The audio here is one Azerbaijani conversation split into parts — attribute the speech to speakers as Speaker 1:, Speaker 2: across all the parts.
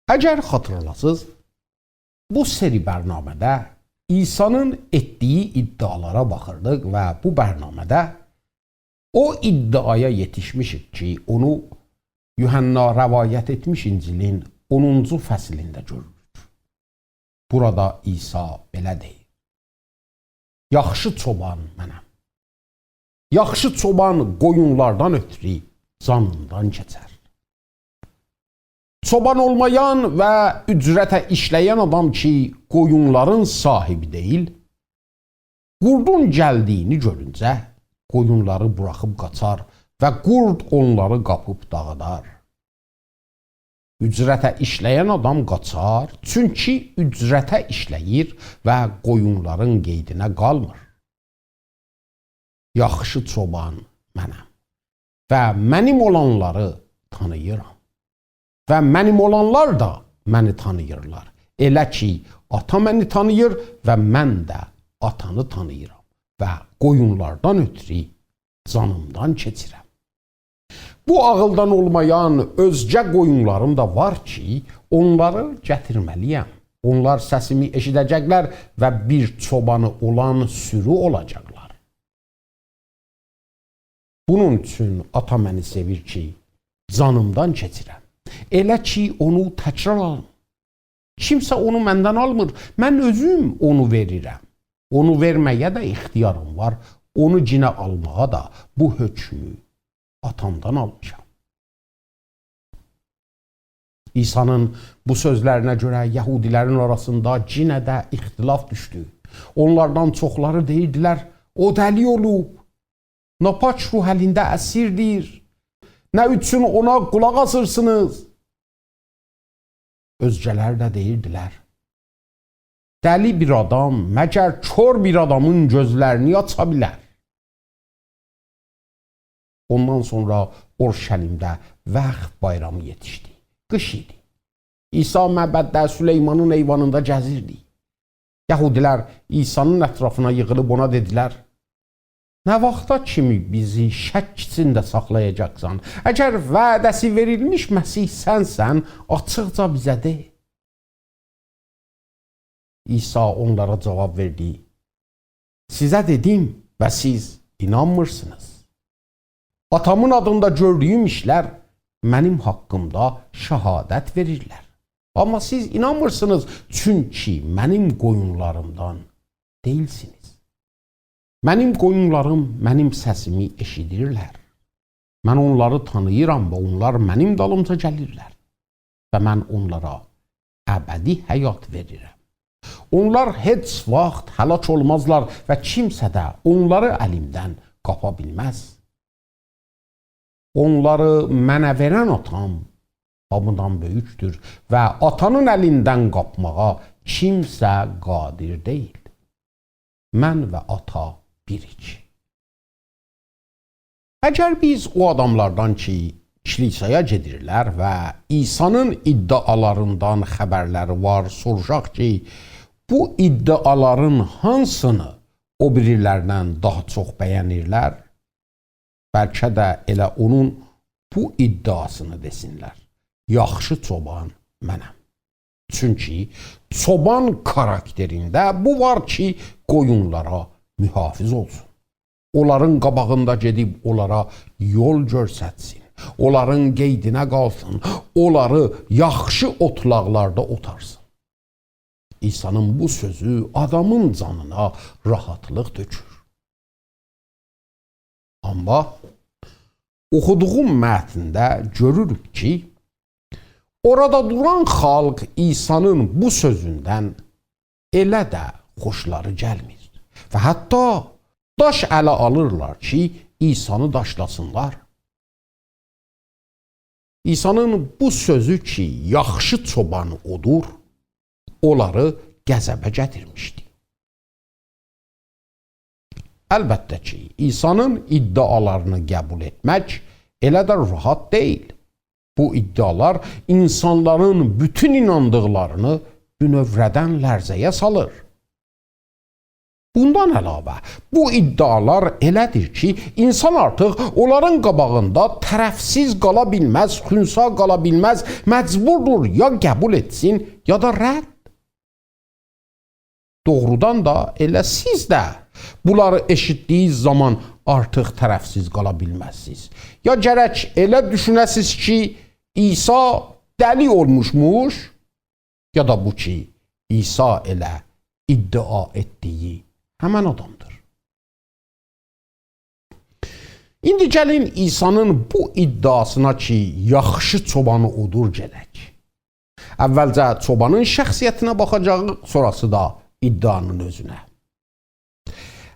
Speaker 1: Əgər xatırlasınız, bu seri bərnamədə İsa'nın etdiyi iddialara baxırdıq və bu bərnamədə o iddiaya yetişmişik ki, onu Yuhanna rəvayət etmiş İncilin 10-cu fəslində görürük. Burada İsa belə deyir: Yaxşı çoban mənəm. Yaxşı çoban qoyunlardan ötürü canından keçər. Çoban olmayan və ücrətə işləyən adam ki, qoyunların sahibi deyil, qurdun gəldiyini görüncə qoyunları buraxıb qaçar və qurd onları qapıb dağıdar. Ücrətə işləyən adam qaçar, çünki ücrətə işləyir və qoyunların qeydinə qalmır. Yaxşı çoban mənəm və mənim olanları tanıyıram. Və mənim olanlar da məni tanıyırlar. Elə ki, ata məni tanıyır və mən də atanı tanıyıram və qoyunlardan ötürü canımdan keçirəm. Bu ağıldan olmayan özgə qoyunlarım da var ki, onları gətirməliyəm. Onlar səsimi eşidəcəklər və bir çobanı olan sürü olacaqlar. Bunun üçün ata məni sevir ki, canımdan keçirəm. Elə ki, onu təkrar alım. Kimsə onu məndən almır, mən özüm onu verirəm. Onu verməyə də ixtiyarım var, onu cinə almağa da bu hökmü atamdan almışam. İsa'nın bu sözlərinə görə Yahudilərin arasında cinə də ixtilaf düşdü. Onlardan çoxları deyirdilər, o dəli olub, napaç ruh əlində əsirdir. Nə üçün ona qulaq asırsınız? Özgələr də deyirdilər, dəli bir adam məgər kör bir adamın gözlərini aça bilər. Ondan sonra Orşəlimdə Vəxt bayramı yetişdi. Qış idi. İsa məbəddə Süleymanın eyvanında gəzirdi. Yahudilər İsa'nın ətrafına yığılıb ona dedilər, nə vaxta kimi bizi şək içində saxlayacaqsan? Əgər vədəsi verilmiş Məsih sənsən, açıqca bizə de. İsa onlara cavab verdi: Sizə dedim və siz inanmırsınız. Atamın adında gördüyüm işlər mənim haqqımda şəhadət verirlər. Amma siz inanmırsınız, çünki mənim qoyunlarımdan deyilsiniz. Mənim qoyunlarım mənim səsimi eşidirlər. Mən onları tanıyıram və onlar mənim dalımca gəlirlər. Və mən onlara əbədi həyat verirəm. Onlar heç vaxt həlak olmazlar və kimsə də onları əlimdən qapa bilməz. Onları mənə verən atam hamıdan böyükdür və atanın əlindən qapmağa kimsə qadir deyil. Mən və ata birik. Əgər biz o adamlardan ki, kilisaya gedirlər və İsa'nın iddialarından xəbərləri var, soruşaq ki, bu iddiaların hansını o birilərdən daha çox bəyənirlər? Bəlkə də elə onun bu iddiasını desinlər. Yaxşı çoban mənəm. Çünki çoban karakterində bu var ki, qoyunlara mühafiz olsun. Onların qabağında gedib onlara yol görsətsin. Onların qeydinə qalsın. Onları yaxşı otlaqlarda otarsın. İsa'nın bu sözü adamın canına rahatlıq tökür. Amma oxuduğum mətndə görürük ki, orada duran xalq İsa'nın bu sözündən elə də xoşları gəlmir. Və hətta daş ələ alırlar ki, İsa'nı daşlasınlar. İsa'nın bu sözü ki, yaxşı çoban odur, onları qəzəbə gətirmişdi. Əlbəttə ki, İsa'nın iddialarını qəbul etmək elə də rahat deyil. Bu iddialar insanların bütün inandıqlarını bünövrədən lərzəyə salır. Bundan əlavə, bu iddialar elədir ki, insan artıq onların qabağında tərəfsiz qala bilməz, xünsa qala bilməz, məcburdur ya qəbul etsin, ya da rədd. Doğrudan da elə siz də bunları eşitdiyiniz zaman artıq tərəfsiz qala bilməzsiniz. Ya gərək elə düşünəsiz ki, İsa dəli olmuşmuş, ya da bu ki, İsa elə iddia etdiyi həmən adamdır. İndi gəlin İsa'nın bu iddiasına ki, yaxşı çobanı odur gələk. Əvvəlcə çobanın şəxsiyyətinə baxacaq, sonrası da iddianın özünə.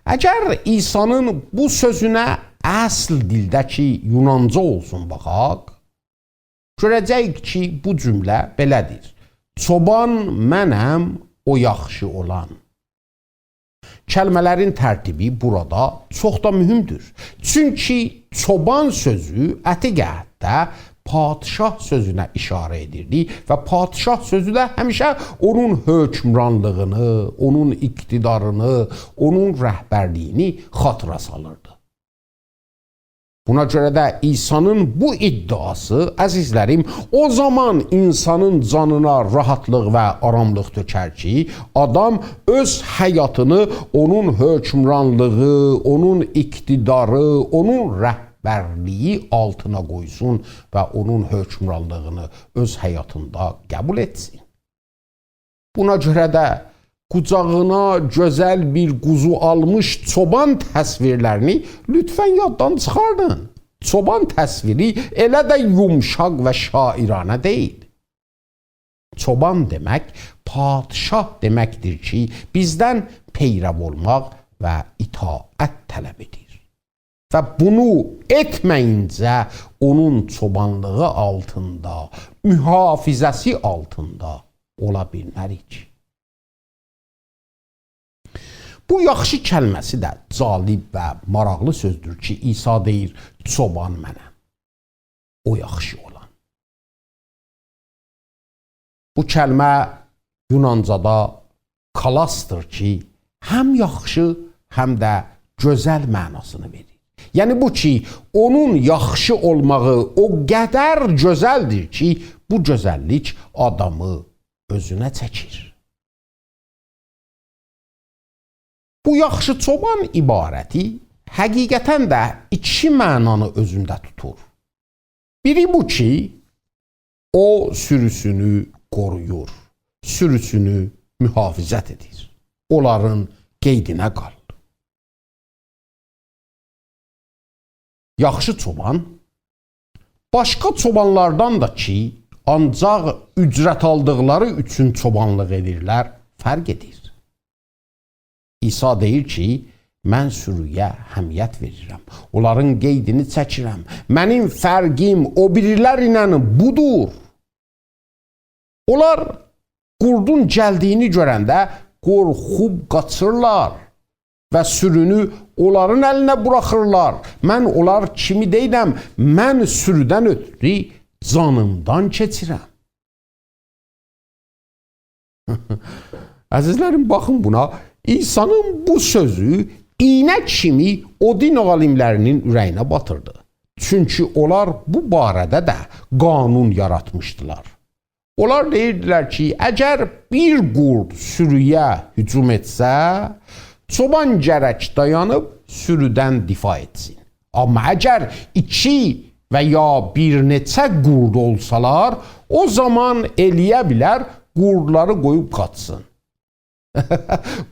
Speaker 1: Əgər İsa'nın bu sözünə əsl dildəki Yunanca olsun baxaq, görəcəyik ki, bu cümlə belədir. Çoban mənəm, o yaxşı olan. Kəlmələrin tərtibi burada çox da mühümdür. Çünki çoban sözü ətiqətdə padişah sözünə işarə edirdi və padişah sözü də həmişə onun hökmranlığını, onun iqtidarını, onun rəhbərliyini xatıra salırdı. Buna görə də İsa'nın bu iddiası, əzizlərim, o zaman insanın canına rahatlıq və aramlıq tökər ki, adam öz həyatını onun hökmranlığı, onun iqtidarı, onun rəhbərliyi altına qoysun və onun hökmranlığını öz həyatında qəbul etsin. Buna görə də qucağına gözəl bir quzu almış çoban təsvirlərini lütfən yaddan çıxardın. Çoban təsviri elə də yumşaq və şairanə deyil. Çoban demək, padişah deməkdir ki, bizdən peyrəv olmaq və itaət tələb edir. Və bunu etməyincə onun çobanlığı altında, mühafizəsi altında ola bilmərik. Bu yaxşı kəlməsi də calib və maraqlı sözdür ki, İsa deyir, çoban mənəm, o yaxşı olan. Bu kəlmə Yunancada kalasdır ki, həm yaxşı, həm də gözəl mənasını verir. Yəni bu ki, onun yaxşı olmağı o qədər gözəldir ki, bu gözəllik adamı özünə çəkir. Bu yaxşı çoban ibarəti həqiqətən də iki mənanı özündə tutur. Biri bu ki, o sürüsünü qoruyur, sürüsünü mühafizət edir, onların qeydinə qalır. Yaxşı çoban, başqa çobanlardan da ki, ancaq ücrət aldıqları üçün çobanlıq edirlər, fərq edir. İsa deyir ki, mən sürüyə həmiyyət verirəm, onların qeydini çəkirəm, mənim fərqim o birilər ilə budur. Onlar qurdun gəldiyini görəndə qorxub qaçırlar və sürünü onların əlinə buraxırlar. Mən onlar kimi deyiləm, mən sürüdən ötürü canımdan keçirəm. Əzizlərim, baxın buna. İsa'nın bu sözü iğnə kimi o din alimlərinin ürəyinə batırdı. Çünki onlar bu barədə də qanun yaratmışdılar. Onlar deyirdilər ki, əgər bir qurd sürüyə hücum etsə, çoban gərək dayanıb sürüdən difa etsin. Amma əgər iki və ya bir neçə qurd olsalar, o zaman eləyə bilər qurdları qoyub qaçsın.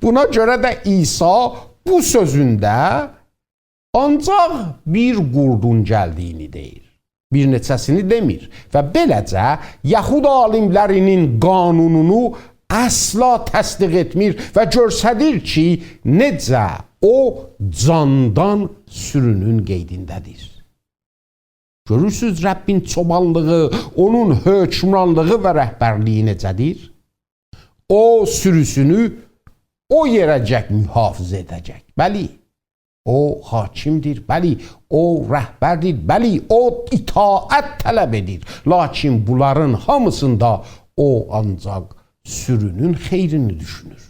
Speaker 1: Buna görə də İsa bu sözündə ancaq bir qurdun gəldiyini deyir. Bir neçəsini demir və beləcə Yəhud alimlərinin qanununu əsla təsdiq etmir və göstərir ki, necə o candan sürünün qeydindədir. Görürsünüz Rəbbin çobanlığı, onun hökmranlığı və rəhbərliyi necədir? O sürüsünü o yerəcək mühafizə edəcək. Bəli, o hakimdir, bəli, o rəhbərdir, bəli, o itaət tələb edir. Lakin bunların hamısında o ancaq sürünün xeyrini düşünür.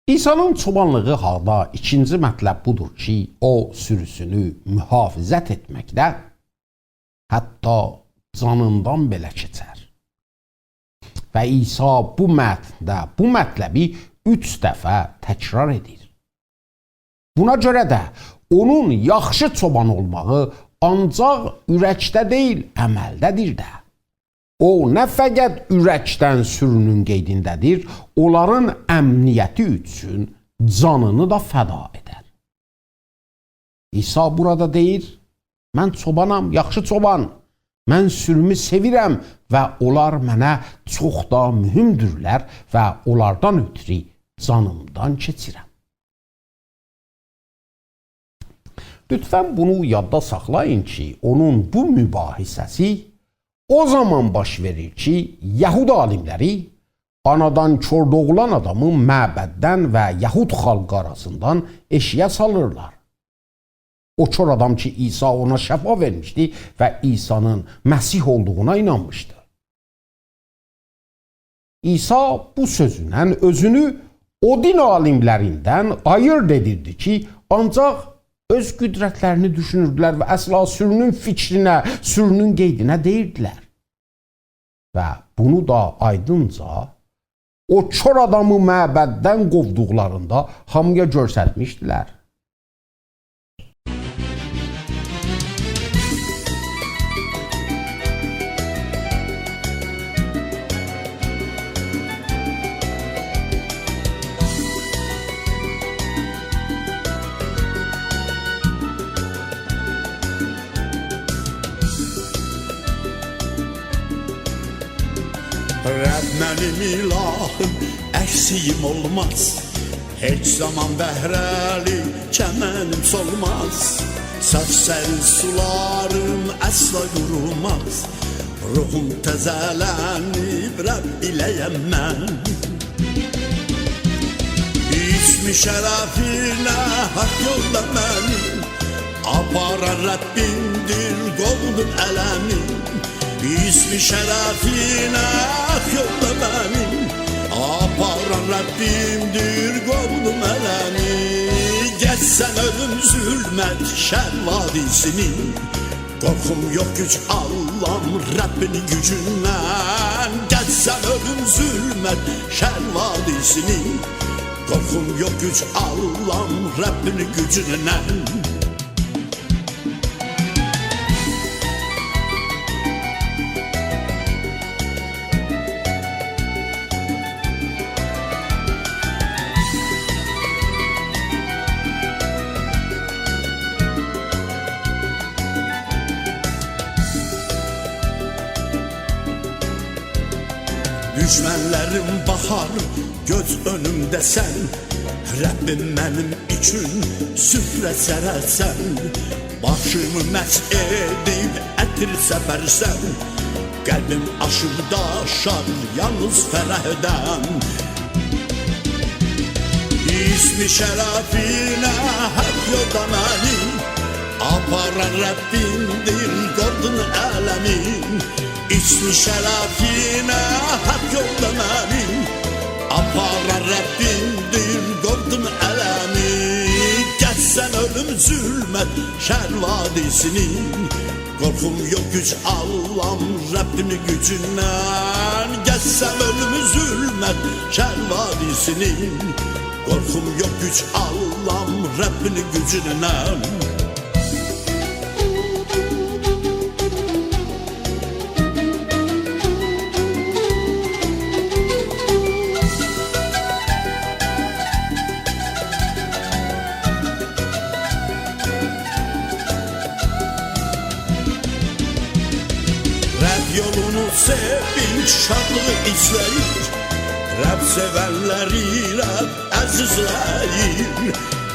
Speaker 1: İsa'nın çobanlığı halda ikinci mətləb budur ki, o sürüsünü mühafizət etməkdə hətta canından belə keçər. Və İsa bu mətndə bu mətləbi 3 dəfə təkrar edir. Buna görə də onun yaxşı çoban olmağı ancaq ürəkdə deyil, əməldədir də. O nə fəqət ürəkdən sürünün qeydindədir, onların əmniyyəti üçün canını da fəda edər. İsa burada deyir, mən çobanam, yaxşı çoban, mən sürümü sevirəm və onlar mənə çox da mühümdürlər və onlardan ötürü canımdan keçirəm. Lütfən bunu yadda saxlayın ki, onun bu mübahisəsi o zaman baş verir ki, Yahud alimləri anadan kör doğulan adamı məbəddən və Yahud xalqı arasından eşiyə salırlar. O kör adam ki, İsa ona şəfa vermişdi və İsa'nın Məsih olduğuna inanmışdı. İsa bu sözündən özünü o din alimlərindən ayırt edirdi ki, ancaq öz qüdrətlərini düşünürdülər və əsla sürünün fikrinə, sürünün qeydinə deyirdilər. Və bunu da aydınca o kör adamı məbəddən qovduqlarında hamıya göstərmişdilər.
Speaker 2: Rəbb mənim ilahım, əksiyim olmaz. Heç zaman bəhrəli çəmənim solmaz. Sərsəl sularım əsla qurumaz. Ruhum təzələnib, Rəbb iləyəm mən. İsmi şərəfinə haqq yolda mənim, aparan Rəbbimdir qovdun ələmin. İsmi şərəfinə haqq yolda mənim, aparan Rəbbimdir qovdum ələmi. Geçsən ölüm zülmət şər vadisini, qorxum yox güc Allah'ım Rəbbinin gücündən. Geçsən ölüm zülmət şər vadisini, qorxum yox güc Allah'ım Rəbbinin gücündən. Düşmənlərim baxar, göz önümdə sən. Rəbbim mənim üçün süfrə sərərsən. Başımı məs edib ətir səpərsən. Qəlbim aşıb daşar, yalnız fərəhdən. İsmi şərəfinə haqq yolda mənim, aparan Rəbbimdir qovdun ələmin. İsmi şərəfinə haqq yolda mənim, aparan Rəbbimdir qovdun ələmi. Geçsən ölüm zülmət şər vadisini, qorxum yox güc Allah'ım Rəbbinin gücündən. Geçsən ölüm zülmət şər vadisini, qorxum yox güc Allah'ım Rəbbinin gücündən. Yolunu sevinç şadlığı izləyir, Rəbb sevənləri Rəbb əzizləyir.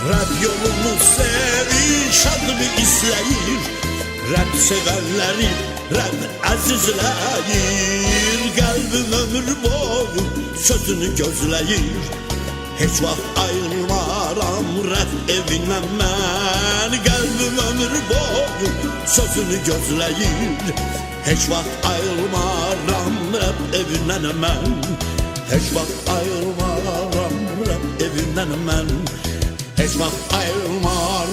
Speaker 2: Rəbb yolunu sevinç şadlığı izləyir, Rəbb sevənləri Rəbb əzizləyir. Qəlbim ömür boyu sözünü gözləyir, heç vaxt ayrılmaram Rəbb evindən mən. Qəlbim ömür boyu sözünü gözləyir, heç vaxt ayrılmaram Rəbb evindən mən. Heç vaxt ayrılmaram Rəbb evindən. evindən mən heç vaxt ayrılmaram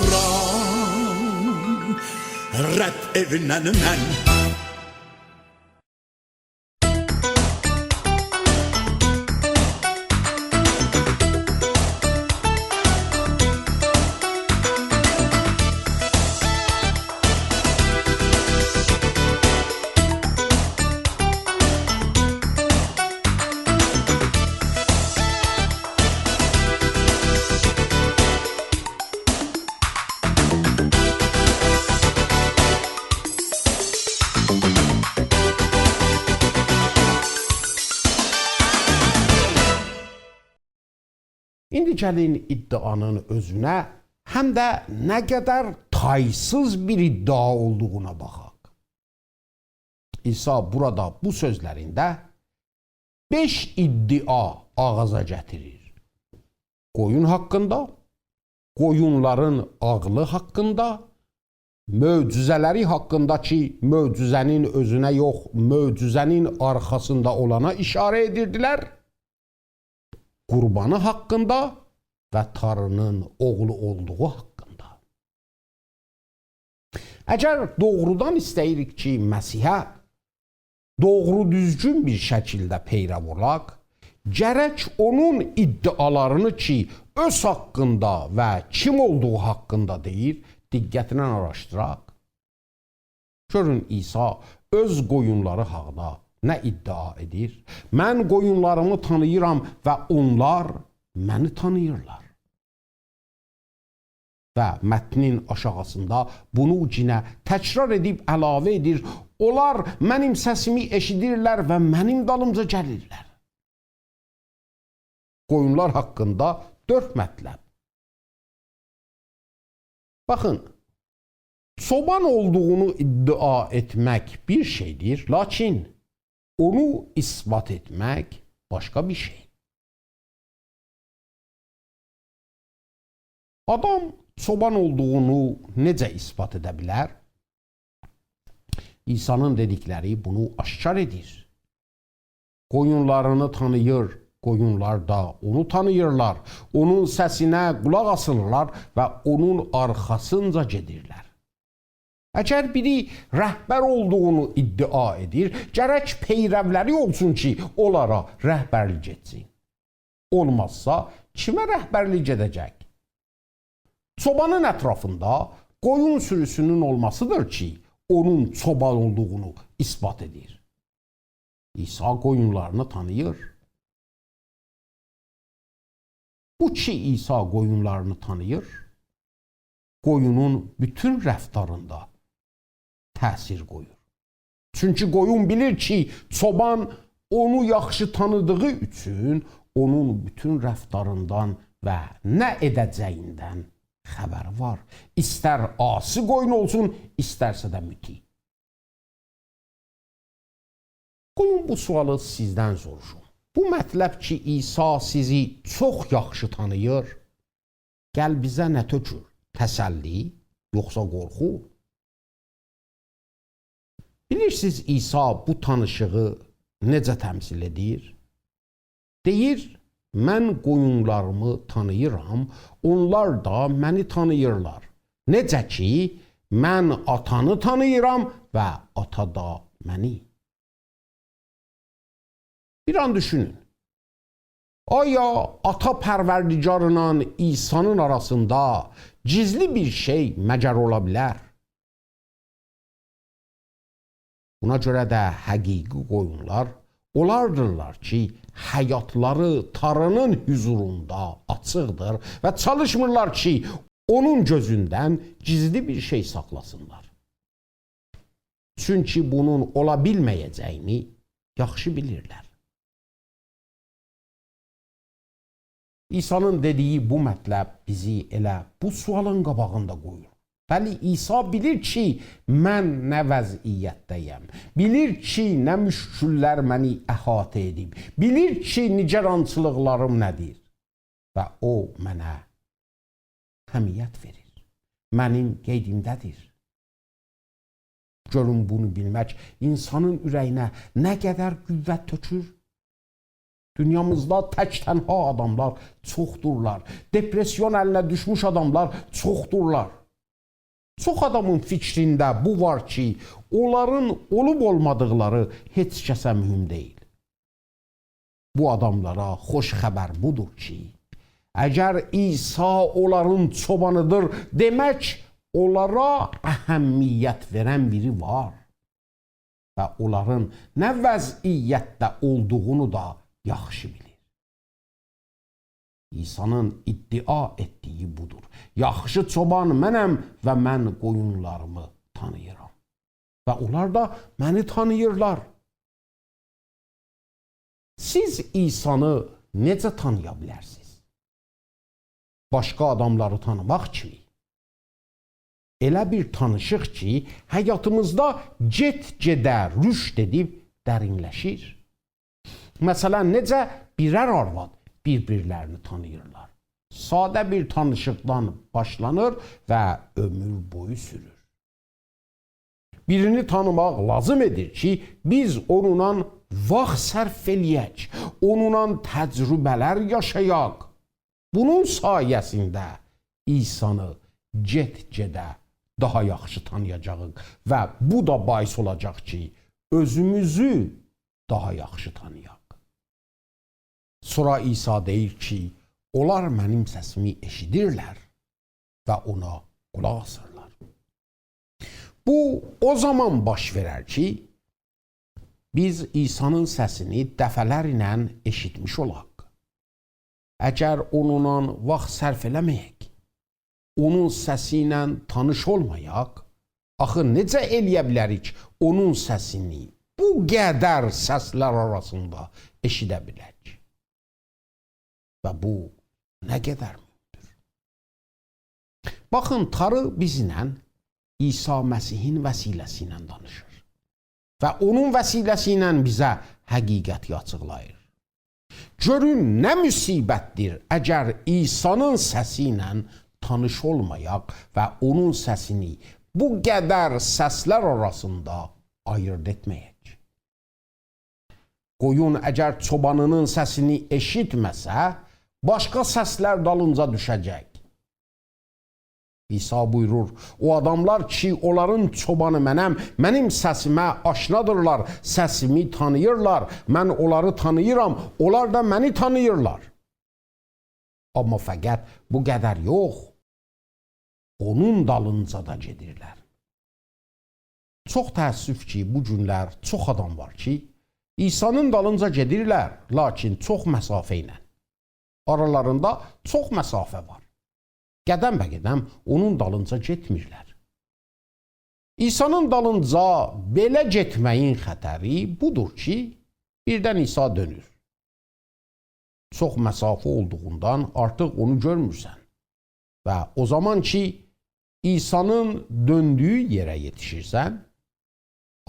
Speaker 2: rədd evindən mən.
Speaker 1: İndi gəlin iddianın özünə, həm də nə qədər taysız bir iddia olduğuna baxaq. İsa burada bu sözlərində 5 iddia ağaza gətirir. Qoyun haqqında, qoyunların ağlı haqqında, möcüzələri haqqında ki, möcüzənin özünə yox, möcüzənin arxasında olana işarə edirdilər, qurbanı haqqında və Tanrının oğlu olduğu haqqında. Əgər doğrudan istəyirik ki, Məsihə doğru düzgün bir şəkildə peyrəv olaq, gərək onun iddialarını ki, öz haqqında və kim olduğu haqqında deyir, diqqətlə araşdıraq. Görün, İsa öz qoyunları haqda nə iddia edir? Mən qoyunlarımı tanıyıram və onlar məni tanıyırlar. Və mətnin aşağısında bunu cinə təkrar edib əlavə edir. Onlar mənim səsimi eşidirlər və mənim dalımca gəlirlər. Qoyunlar haqqında 4 mətləb. Baxın, çoban olduğunu iddia etmək bir şeydir, lakin onu isbat etmək başqa bir şey. Adam çoban olduğunu necə isbat edə bilər? İsa'nın dedikləri bunu aşkar edir. Qoyunlarını tanıyır, qoyunlar da onu tanıyırlar. Onun səsinə qulaq asırlar və onun arxasınca gedirlər. Əgər biri rəhbər olduğunu iddia edir, gərək peyrəvləri olsun ki, onlara rəhbərlik etsin. Olmazsa, kimə rəhbərlik edəcək? Çobanın ətrafında qoyun sürüsünün olmasıdır ki, onun çoban olduğunu isbat edir. İsa qoyunlarını tanıyır. Bu ki, İsa qoyunlarını tanıyır, qoyunun bütün rəftarında təsir qoyur. Çünki qoyun bilir ki, çoban onu yaxşı tanıdığı üçün onun bütün rəftarından və nə edəcəyindən xəbəri var. İstər asi qoyun olsun, istərsə də müti. Qoyun bu sualı sizdən soruşum. Bu mətləb ki, İsa sizi çox yaxşı tanıyır, qəlbizə nə tökür? Təsəlli, yoxsa qorxu? Bilirsiniz, İsa bu tanışığı necə təmsil edir? Deyir, mən qoyunlarımı tanıyıram, onlar da məni tanıyırlar. Necə ki, mən atanı tanıyıram və ata da məni. Bir an düşünün. Aya ata pərverdigarla İsa'nın arasında gizli bir şey məgər ola bilər? Buna görə də həqiqi qoyunlar onlardırlar ki, həyatları Tanrının huzurunda açıqdır və çalışmırlar ki, onun gözündən gizli bir şey saxlasınlar. Çünki bunun ola bilməyəcəyini yaxşı bilirlər. İsa'nın dediyi bu mətləb bizi elə bu sualın qabağında qoyur. Bəli, İsa bilir ki, mən nə vəziyyətdəyəm. Bilir ki, nə müşküllər məni əhatə edib. Bilir ki, nigarançılıqlarım nədir. Və o mənə həmiyyət verir. Mənim qeydimdədir. Görün, bunu bilmək insanın ürəyinə nə qədər qüvvət tökür? Dünyamızda tək tənha adamlar çoxdurlar. Depresyon əlinə düşmüş adamlar çoxdurlar. Çox adamın fikrində bu var ki, onların olub olmadıqları heç kəsə mühüm deyil. Bu adamlara xoş xəbər budur ki, əgər İsa onların çobanıdır, demək onlara əhəmiyyət verən biri var. Və onların nə vəziyyətdə olduğunu da yaxşı bilir. İsa'nın iddia etdiyi budur. Yaxşı çoban mənəm və mən qoyunlarımı tanıyıram. Və onlar da məni tanıyırlar. Siz İsa'nı necə tanıya bilərsiniz? Başqa adamları tanımaq kimi. Elə bir tanışıq ki, həyatımızda get-gedə rüşd edib dərinləşir. Məsələn, necə birər arvad bir-birlərini tanıyırlar. Sadə bir tanışıqdan başlanır və ömür boyu sürür. Birini tanımaq lazım edir ki, biz onunla vaxt sərf eləyək, onunla təcrübələr yaşayaq. Bunun sayəsində İsa'nı get-gedə daha yaxşı tanıyacağıq və bu da bais olacaq ki, özümüzü daha yaxşı tanıyaq. Sonra İsa deyir ki, onlar mənim səsimi eşidirlər və ona qulaq asırlar. Bu, o zaman baş verər ki, biz İsa'nın səsini dəfələrlə eşitmiş olaq. Əgər onunla vaxt sərf eləməyək, onun səsi ilə tanış olmayaq, axı necə eləyə bilərik onun səsini bu qədər səslər arasında eşidə bilək? Və bu nə qədər mühümdür? Baxın, Tanrı bizlə İsa Məsihin vəsiləsi ilə danışır və onun vəsiləsi ilə bizə həqiqəti açıqlayır. Görün, nə müsibətdir əgər İsa'nın səsi ilə tanış olmayaq və onun səsini bu qədər səslər arasında ayırt etməyək. Qoyun əgər çobanının səsini eşitməsə, başqa səslər dalınca düşəcək. İsa buyurur, o adamlar ki, onların çobanı mənəm, mənim səsimə aşinadırlar, səsimi tanıyırlar, mən onları tanıyıram, onlar da məni tanıyırlar. Amma fəqət bu qədər yox, onun dalınca da gedirlər. Çox təəssüf ki, bu günlər çox adam var ki, İsa'nın dalınca gedirlər, lakin çox məsafə ilə. Aralarında çox məsafə var. Qədəm bəqədəm onun dalınca getmirlər. İsa'nın dalınca belə getməyin xətəri budur ki, birdən İsa dönür. Çox məsafə olduğundan artıq onu görmürsən. Və o zaman ki, İsa'nın döndüyü yerə yetişirsən,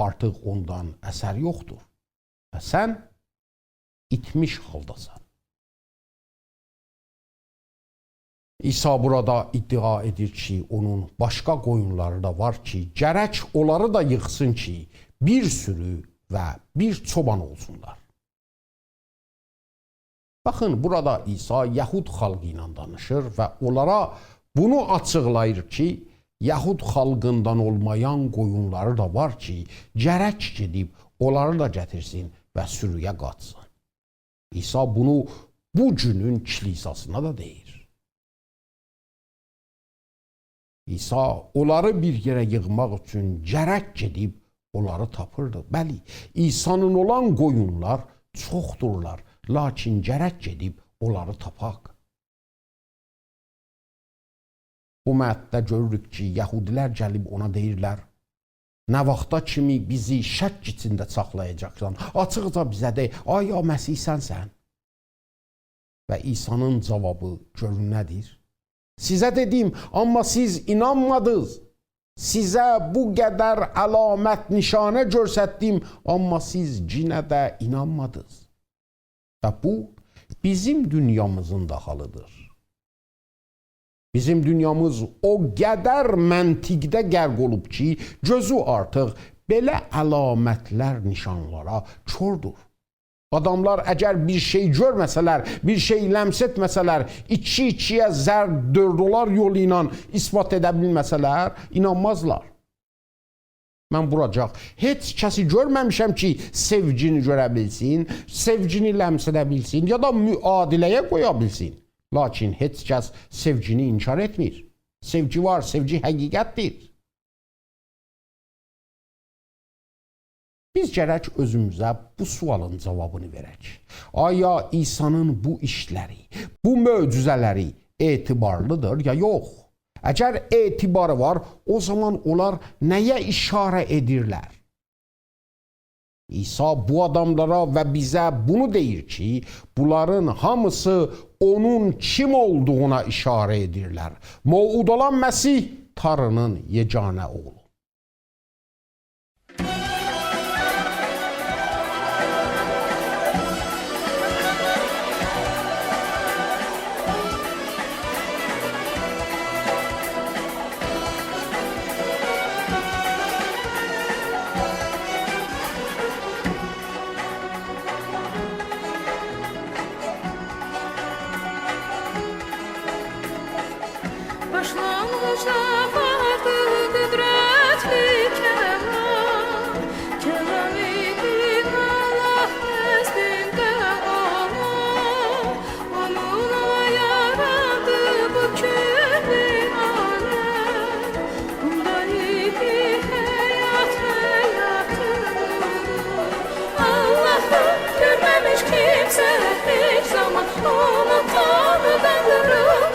Speaker 1: artıq ondan əsər yoxdur. Və sən itmiş haldasan. İsa burada iddia edir ki, onun başqa qoyunları da var ki, gərək onları da yıxsın ki, bir sürü və bir çoban olsunlar. Baxın, burada İsa Yəhud xalqı ilə danışır və onlara bunu açıqlayır ki, Yəhud xalqından olmayan qoyunları da var ki, gərək gedib onları da gətirsin və sürüyə qatsın. İsa bunu bu günün kilisasına da deyir. İsa onları bir yerə yığmaq üçün gərək gedib onları tapırdı. Bəli, İsa'nın olan qoyunlar çoxdurlar, lakin gərək gedib onları tapaq. Bu mətdə görürük ki, Yəhudilər gəlib ona deyirlər, nə vaxta kimi bizi şək içində saxlayacaqsan, açıqca bizə de, aya Məsih sənsən? Və İsa'nın cavabı görün nədir? Sizə dedim, amma siz inanmadınız. Sizə bu qədər əlamət nişanə göstərdim, amma siz cinə də inanmadınız. Və bu, bizim dünyamızın da halıdır. Bizim dünyamız o qədər məntiqdə qərq olub ki, gözü artıq belə əlamətlər, nişanlara kordur. Adamlar əgər bir şey görməsələr, bir şey ləms etməsələr, iki-ikiyə zər dördolar yolu ilə ispat edə bilməsələr, inanmazlar. Mən buracaq heç kəsi görməmişəm ki, sevgini görə bilsin, sevgini ləms edə bilsin, ya da müadiləyə qoya bilsin. Lakin heç kəs sevgini inkar etmir. Sevgi var, sevgi həqiqətdir. Biz gərək özümüzə bu sualın cavabını verək. Aya İsa'nın bu işləri, bu möcüzələri etibarlıdır ya yox? Əgər etibarı var, o zaman onlar nəyə işarə edirlər? İsa bu adamlara və bizə bunu deyir ki, bunların hamısı onun kim olduğuna işarə edirlər. Mövud olan Məsih Tanrının yeganə oğlu.
Speaker 3: Başlanğıcda vardı qüdrətli kəlam, kəlam idi Allah nəzdində olan, onunla yarandı bu küllü aləm, bunda idi həyat həyatımız. Allah'ı görməmiş kimsə heç zaman onu tanıdan durur.